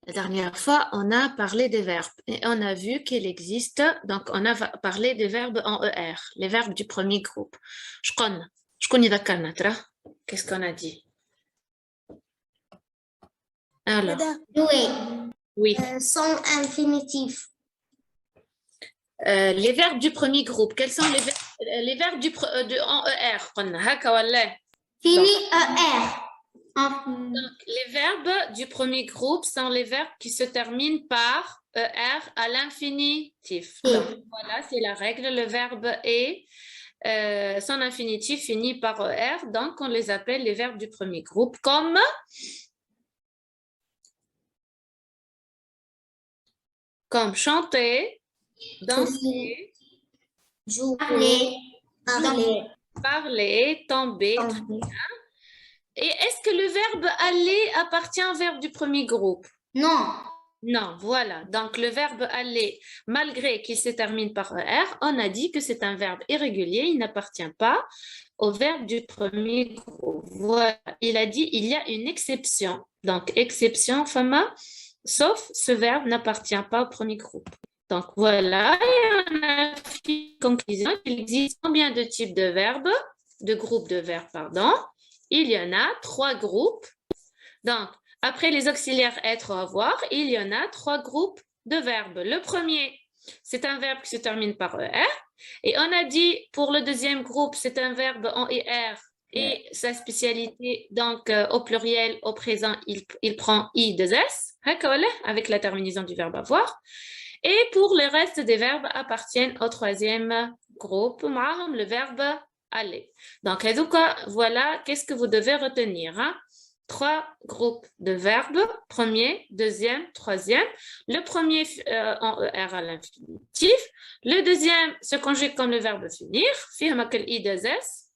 La dernière fois, on a parlé des verbes et on a vu qu'il existe, donc on a parlé des verbes en ER, les verbes du premier groupe. Je connais Qu'est-ce qu'on a dit? Alors, Jouer. oui. Sans infinitif. Les verbes du premier groupe, quels sont les verbes en ER? Fini ER. Donc, les verbes du premier groupe sont les verbes qui se terminent par ER à l'infinitif. Donc, voilà, c'est la règle. Le verbe est, son infinitif finit par ER, donc on les appelle les verbes du premier groupe, comme chanter, danser, jouer, parler, tomber. Et est-ce que le verbe aller appartient au verbe du premier groupe? Non. Non, voilà. Donc, le verbe aller, malgré qu'il se termine par ER, on a dit que c'est un verbe irrégulier, il n'appartient pas au verbe du premier groupe. Voilà. Il a dit il y a une exception. Donc, exception, Fama, sauf ce verbe n'appartient pas au premier groupe. Donc, voilà. Et on a fait une conclusion. Il existe combien de types de verbes, de groupes de verbes, pardon? Il y en a 3 groupes. Donc, après les auxiliaires être ou avoir, il y en a 3 groupes de verbes. Le premier, c'est un verbe qui se termine par ER. Et on a dit pour le deuxième groupe, c'est un verbe en ER. Et sa spécialité, donc au pluriel, au présent, il prend I2S, avec la terminaison du verbe avoir. Et pour le reste des verbes appartiennent au troisième groupe, le verbe aller. Donc, voilà, qu'est-ce que vous devez retenir, hein? 3 groupes de verbes, premier, deuxième, troisième. Le premier en ER à l'infinitif. Le deuxième se conjugue comme le verbe finir, I2S,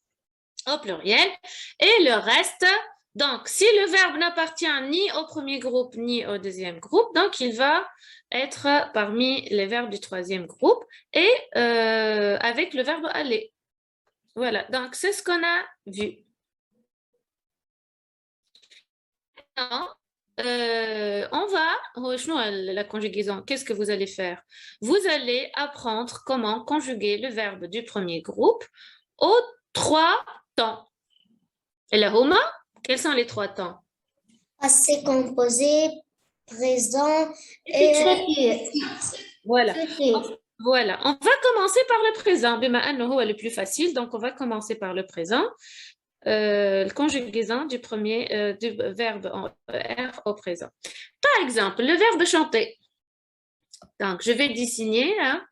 au pluriel. Et le reste, donc, si le verbe n'appartient ni au premier groupe ni au deuxième groupe, donc il va être parmi les verbes du troisième groupe et avec le verbe aller. Voilà, donc c'est ce qu'on a vu. On va, la conjugaison, qu'est-ce que vous allez faire? Vous allez apprendre comment conjuguer le verbe du premier groupe aux 3 temps. Et là, Homa, quels sont les 3 temps? Passé composé, présent et futur. Voilà. Voilà, on va commencer par le présent. Bima annahu est le plus facile, donc on va commencer par le présent. La conjugaison du premier du verbe en R au présent. Par exemple, le verbe chanter. Donc, je vais désigner. Hein.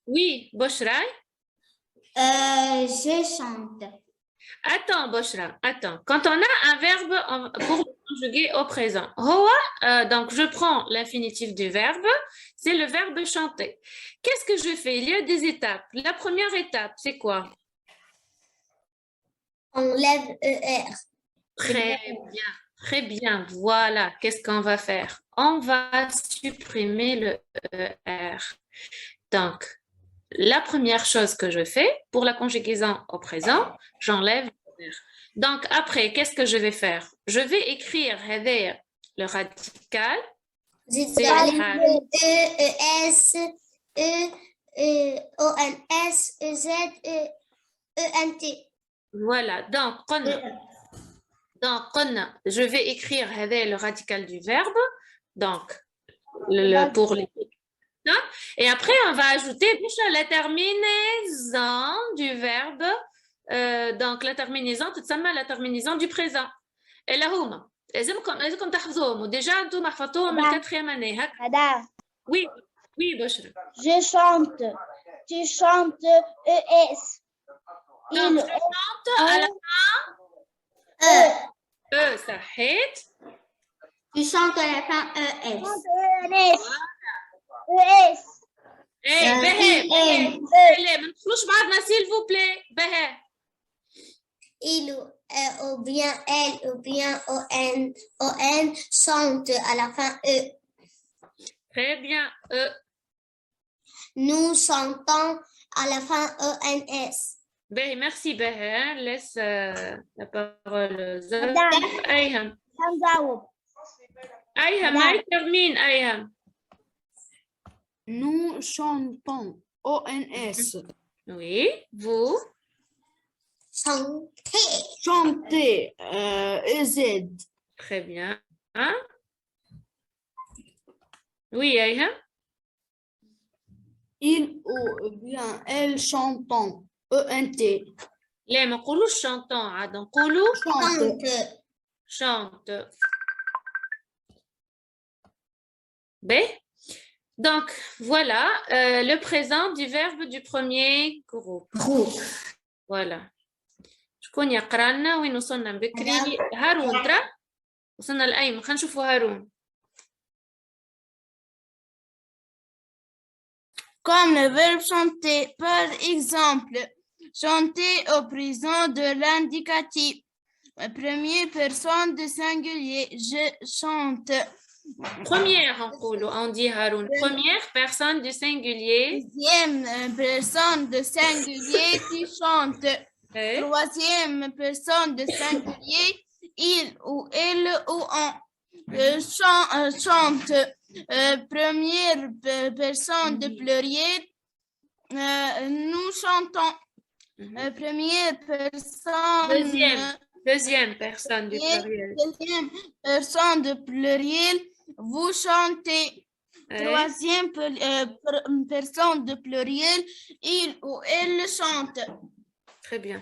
Oui, Boshra. Je chante. Attends, Boshra, attends. Quand on a un verbe pour le conjuguer au présent, donc je prends l'infinitif du verbe, c'est le verbe chanter. Qu'est-ce que je fais? Il y a des étapes. La première étape, c'est quoi? On lève ER. Très bien. Voilà, qu'est-ce qu'on va faire? On va supprimer le ER. Donc, la première chose que je fais pour la conjugaison au présent, j'enlève le ER. Donc, après, qu'est-ce que je vais faire? Je vais écrire le radical. E-S, E-O-N-S, E-Z, E-N-T. Voilà, donc, je vais écrire le radical du verbe, donc, pour les... Et après, on va ajouter la terminaison du verbe, donc la terminaison, tout ça, la terminaison du présent. Et là, لازمكم تحفظوهم وديجا انتم حفظتوهم من 4e année. Oui, oui, Boshra. Je chante. Tu chantes ES. Donc, je chante à la fin. Ça hit. Tu chantes à la fin ES. ES. Behé, ما تدخلوش بعضنا s'il vous plaît. Behé. Il ou bien elle ou bien on chante à la fin E. Très bien. Nous chantons à la fin ENS. Behé, merci Behé. Laisse la parole aux autres. Ayham, ما termine Ayham. Nous chantons. ONS. Oui, vous. Chanter. Chanter. EZ. Très bien. Hein? Oui, Ayham. Il ou bien elle chantant. ENT. لا ما نقولوش chantant عاد نقولوا Chante. chante. B. Donc, voilà le présent du verbe du premier groupe. Voilà. شكون يقرا لنا وين وصلنا بكري؟ هارون ترى وصلنا لأيمن. خلينا نشوفوا هارون. Comme le verbe chanter. Par exemple, chanter au présent de l'indicatif. Première personne de singulier. Je chante. Première on dit Haroun. Première personne du singulier. Deuxième personne de singulier qui chante. Et Troisième personne de singulier, il ou elle ou on chante. Première personne de pluriel, nous chantons. Première personne. Deuxième personne du pluriel. Deuxième personne de pluriel, vous chantez. Troisième personne de pluriel, il ou elle chante. Très bien.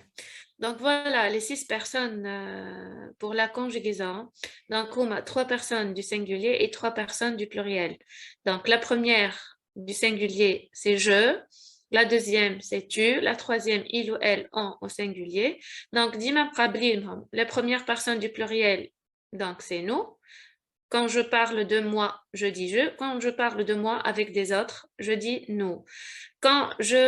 Donc voilà, les 6 personnes pour la conjugaison. Donc on a 3 personnes du singulier et 3 personnes du pluriel. Donc la première du singulier, c'est je. La deuxième, c'est tu. La troisième, il ou elle, on au singulier. Donc, la première personne du pluriel, donc c'est nous. Quand je parle de moi, je dis je. Quand je parle de moi avec des autres, je dis nous. Quand je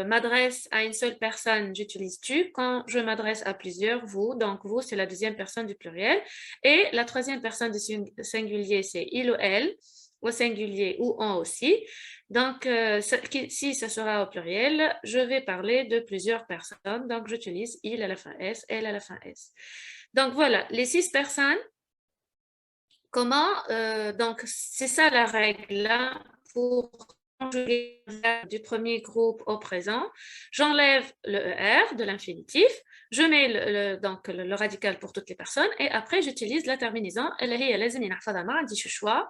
m'adresse à une seule personne, j'utilise tu. Quand je m'adresse à plusieurs, vous. Donc, vous, c'est la deuxième personne du pluriel. Et la troisième personne du singulier, c'est il ou elle, au singulier ou on aussi. Donc, si ça sera au pluriel, je vais parler de plusieurs personnes. Donc, j'utilise il à la fin S, elle à la fin S. Donc, voilà, les 6 personnes. Comment donc, c'est ça la règle là pour conjuguer le verbe du premier groupe au présent. J'enlève le ER de l'infinitif, je mets donc le radical pour toutes les personnes et après j'utilise la terminaison. Elle est لازم نحفظها ما عنديش choix.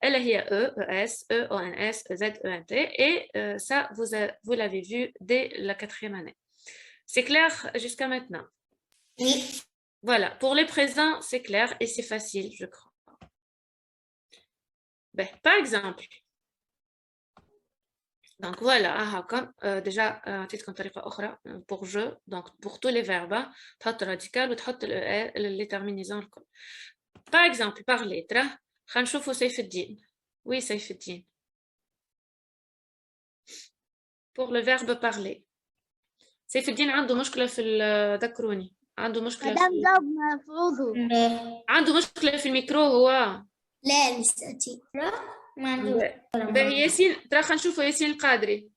Elle est E, ES, E, ONS, EZ, ENT et ça vous l'avez vu dès la 4e année. C'est clair jusqu'à maintenant? Oui. Voilà, pour les présents, c'est clair et c'est facile, je crois. Ben, par exemple, donc voilà, comme déjà تيت كم طريقة أخرى pour je, donc pour tous les verbes, تحط radical وتحط les terminaisons الكل. Par exemple, parler, ترى خلينا نشوفوا سيف الدين. Oui, سيف الدين. Pour le verbe parler. سيف الدين عنده مشكلة في ذكروني. عنده مشكلة عنده مشكلة في الميكرو هو. لا لساتي ما عندي. باهي ياسين ترى خلينا نشوفوا ياسين القادري.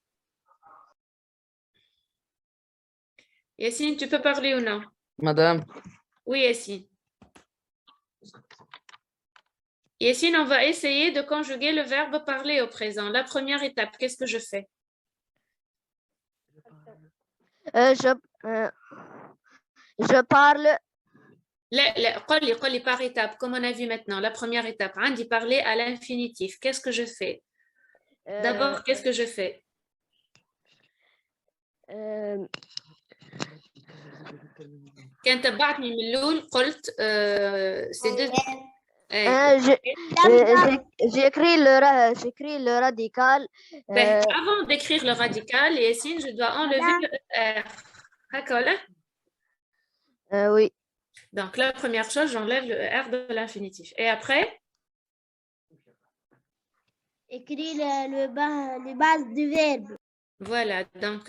Yassine, tu peux parler ou non? Madame. Oui, Yassine. Yassine, on va essayer de conjuguer le verbe parler au présent. La première étape, qu'est-ce que je fais? Je parle. قل لي par étape, comme on a vu maintenant. La première étape, عندي parler à l'infinitif. Qu'est-ce que je fais? D'abord, qu'est-ce que je fais? كان تبعتني من الأول قلت c'est j'écris le radical. Avant d'écrire le radical, Yassine, je dois enlever le R. D'accord? Oui. Donc, la première chose, j'enlève le R de l'infinitif. Et après? Écris les bases du verbe. Voilà. Donc,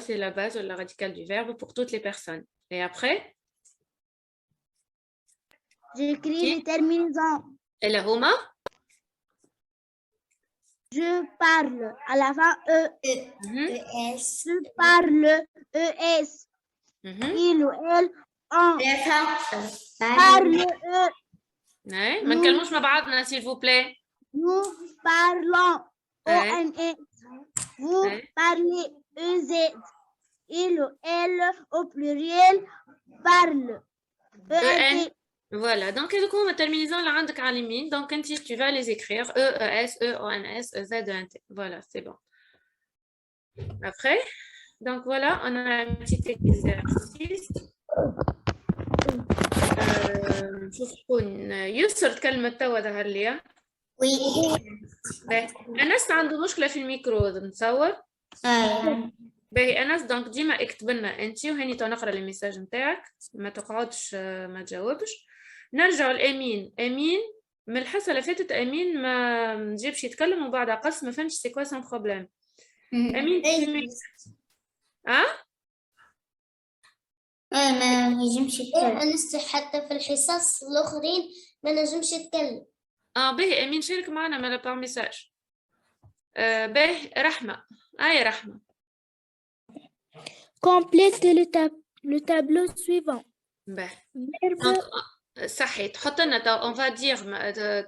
c'est la base de la radicale du verbe pour toutes les personnes. Et après? J'écris les terminaisons. Et la Roma? Je parle à la fin ES. Je parle ES. Il ou elle on parle Ouais. ما نكلموش مع بعضنا s'il vous plaît. Nous parlons Ouais. ONS. Vous Ouais. parlez EZ. Il ou elle au pluriel parle. ENT. Voilà, donc هذوك هما terminaisons اللي عندك على اليمين. Donc انت tu vas les écrire E, E, S, E, O, N, S, E, Z, E, N, T. Voilà, c'est bon. Après, donc voilà, on a un petit exercice. شو شكون يسر تكلم توا ظهر لي. Oui. أنس عنده مشكلة في الميكرو نتصور. باهي أنس دونك ديما اكتب لنا أنت وهاني تو نقرا الميساج نتاعك ما تقعدش ما تجاوبش. نرجعوا لأمين. أمين من الحصة اللي فاتت أمين ما نجيبش يتكلم وبعدها قص ما فهمش سي كوا سون بروبليم. أمين ما نجمش يتكلم. أنس حتى في الحصص الآخرين ما نجمش يتكلم. باهي أمين شارك معنا مالا بار ميساج. باهي رحمة يا رحمة. Complète le tableau suivant. باهي. Verbe صحيح تحط لنا on va dire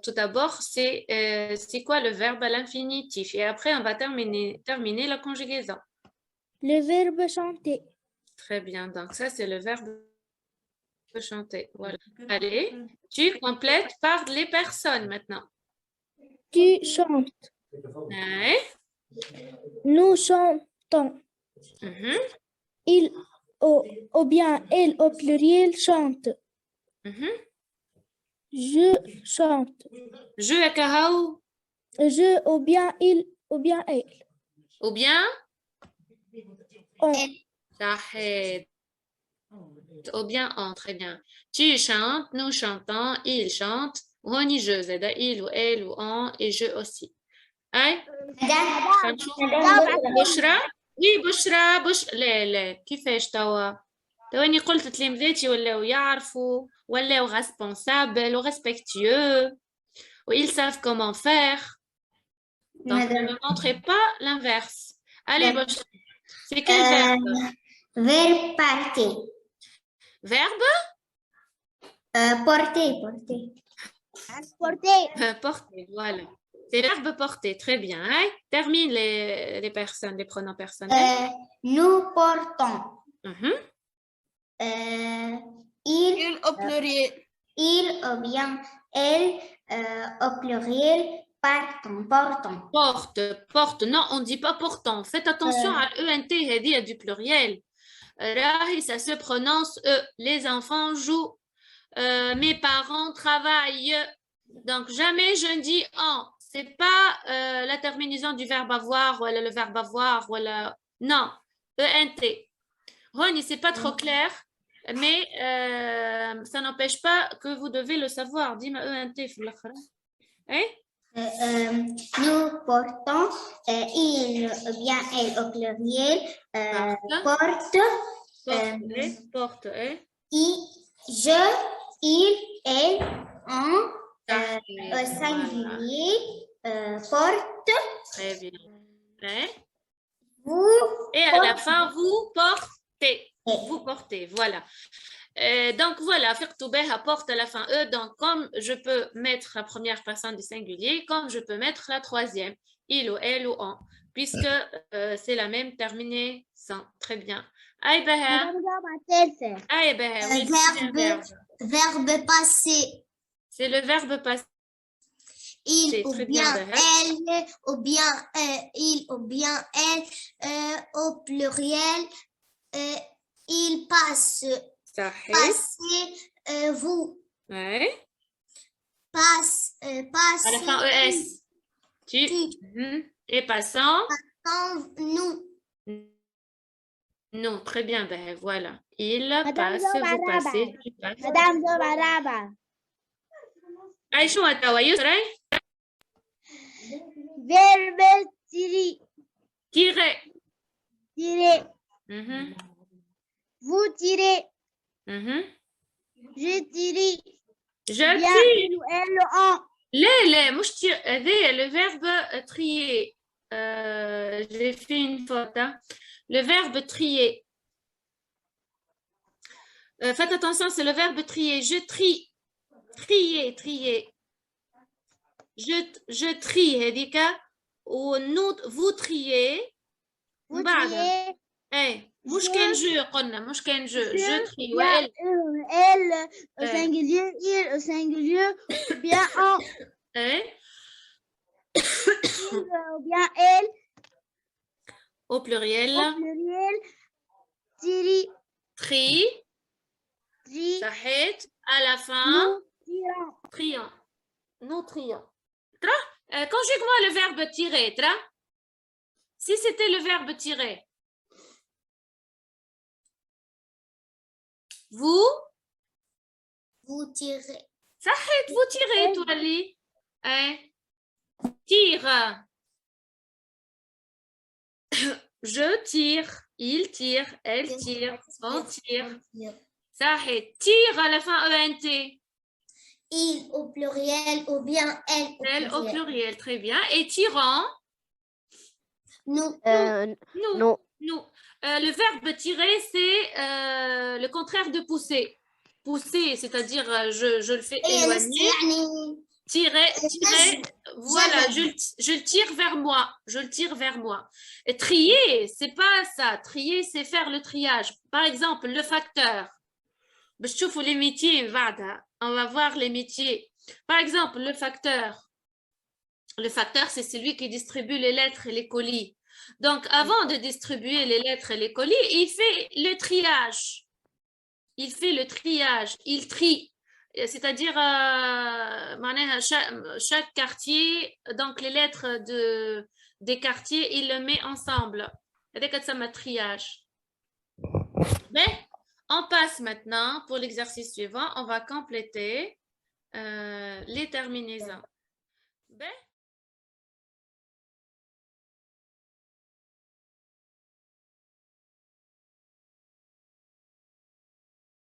tout d'abord c'est quoi le verbe à l'infinitif et après on va terminer la conjugaison. le verbe chanter. Très bien, donc ça c'est le verbe chanter. Voilà. Allez, tu complètes par les personnes maintenant. Tu chantes. Ouais. Nous chantons. Mhm. Il ou bien elle au pluriel chante. Mhm. Je chante. Je à Kahao Je ou bien il ou bien elle. ou bien On. Tahid. Ou bien on, très bien. Tu chantes, nous chantons, il chante. هوني je زادا il ou elle ou on et je aussi. أي بشرى وي بشرى لا كيفاش توا تواني قلت تلامذاتي ولاو يعرفوا ولاو responsables ou respectueux ou ils savent comment faire. Donc ne me montrez pas l'inverse. Allez بشرى c'est quel verbe? Verbe partir. Verbe? Porter. Porter. Porter, voilà. C'est le verbe porter, très bien. Hein? Termine les personnes, les pronoms personnels. Nous portons. Il au pluriel. Il ou bien elle au pluriel portons. Porte. Non, on ne dit pas portant. Faites attention à l'ENT, il y a du pluriel. Rahi, ça se prononce E. Les enfants jouent. Mes parents travaillent. Donc, jamais je ne dis en. C'est pas la terminaison du verbe avoir ou le verbe avoir ou non, ENT. Roni, c'est pas trop clair, mais ça n'empêche pas que vous devez le savoir. Dis-moi ENT, hein? Nous portons, il ou bien elle au pluriel, porte, hein? Je, il, elle, on, au singulier, porte. Très bien. Hein? Vous. Et à la fin, vous portez. Vous portez, voilà. Donc voilà, faire porte à la fin E. Donc comme je peux mettre la première personne du singulier, comme je peux mettre la troisième, il ou elle ou on, puisque c'est la même terminaison. Très bien. Aïe, Verbe passé. C'est le verbe passé. Il ou bien elle, ou bien il ou bien elle, au pluriel, il passe. Passez, vous. Ouais. Passe. À la fin ES. Tu. Et passant. Nous. Non, très bien, ben voilà. Il passe, vous passez, tu passes. Madame Zobaraba. Aïchou Atawa, Yusra? Verbe tirer. Tirer. Vous tirez. Je tire. Je tire. Elle, on. لا مش تير هذا le verbe trier. J'ai fait une faute. Hein. Le verbe trier. Faites attention, c'est le verbe trier. Je trie. trier, trier. Je trie هذيك vous triez. Vous بعدها. triez. ايه مش كان جو قلنا مش كان جو تري Bien وائل elle au Ouais. singulier, il au singulier, bien en ايه il ou bien elle au pluriel au pluriel, tiri, tri tri, صحيت à la fin nous, tirons. triant nous trions ترى conjugue-moi le verbe tirer ترى si c'était le verbe tirer vous Vous tirez. صحيت vous tirez تولي ايه tire je tire il tire elle tire on tire صحيت tire à la fin ENT Il au pluriel ou bien elle au elle au pluriel. pluriel très bien et tirant Nous. nous Non. nous le verbe tirer c'est le contraire de pousser pousser c'est-à-dire je le fais éloigner يعني tirer tirer voilà Jamais. je le tire vers moi je le tire vers moi et trier c'est pas ça trier c'est faire le triage par exemple le facteur باش تشوفوا les métiers بعدها on va voir les métiers par exemple le facteur c'est celui qui distribue les lettres et les colis donc avant de distribuer les lettres et les colis il fait le triage il trie c'est-à-dire معناها chaque quartier donc les lettres des quartiers il le met ensemble هذاك تسمى triage mais on passe maintenant pour l'exercice suivant on va compléter les terminaisons ben